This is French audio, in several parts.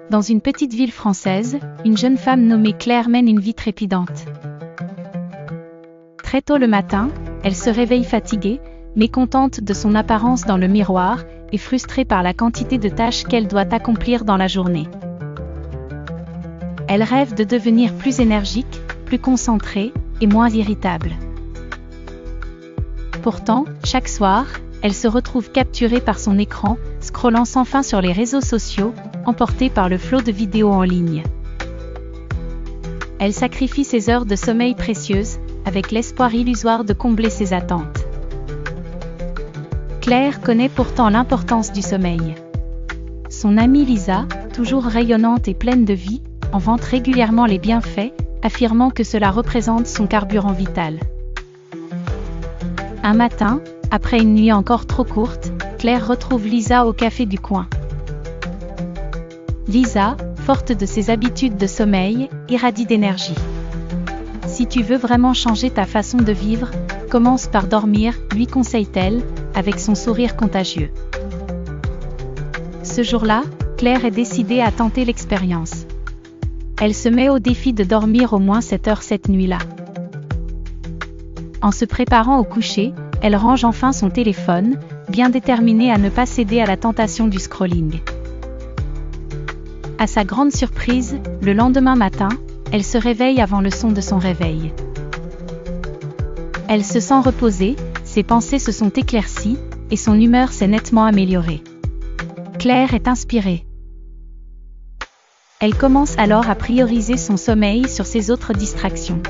Dans une petite ville française, une jeune femme nommée Claire mène une vie trépidante. Très tôt le matin, elle se réveille fatiguée, mécontente de son apparence dans le miroir, et frustrée par la quantité de tâches qu'elle doit accomplir dans la journée. Elle rêve de devenir plus énergique, plus concentrée, et moins irritable. Pourtant, chaque soir, elle se retrouve capturée par son écran, scrollant sans fin sur les réseaux sociaux, emportée par le flot de vidéos en ligne. Elle sacrifie ses heures de sommeil précieuses, avec l'espoir illusoire de combler ses attentes. Claire connaît pourtant l'importance du sommeil. Son amie Lisa, toujours rayonnante et pleine de vie, en vante régulièrement les bienfaits, affirmant que cela représente son carburant vital. Un matin, après une nuit encore trop courte, Claire retrouve Lisa au café du coin. Lisa, forte de ses habitudes de sommeil, irradie d'énergie. Si tu veux vraiment changer ta façon de vivre, commence par dormir, lui conseille-t-elle, avec son sourire contagieux. Ce jour-là, Claire est décidée à tenter l'expérience. Elle se met au défi de dormir au moins 7 heures cette nuit-là. En se préparant au coucher, elle range enfin son téléphone, bien déterminée à ne pas céder à la tentation du scrolling. À sa grande surprise, le lendemain matin, elle se réveille avant le son de son réveil. Elle se sent reposée, ses pensées se sont éclaircies, et son humeur s'est nettement améliorée. Claire est inspirée. Elle commence alors à prioriser son sommeil sur ses autres distractions.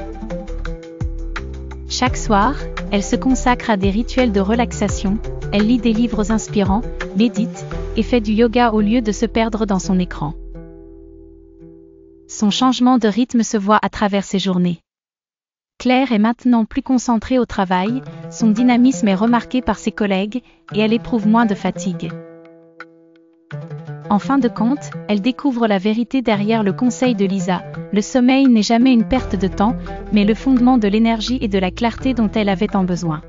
Chaque soir, elle se consacre à des rituels de relaxation, elle lit des livres inspirants, médite, et fait du yoga au lieu de se perdre dans son écran. Son changement de rythme se voit à travers ses journées. Claire est maintenant plus concentrée au travail, son dynamisme est remarqué par ses collègues, et elle éprouve moins de fatigue. En fin de compte, elle découvre la vérité derrière le conseil de Lisa. Le sommeil n'est jamais une perte de temps, mais le fondement de l'énergie et de la clarté dont elle avait tant besoin.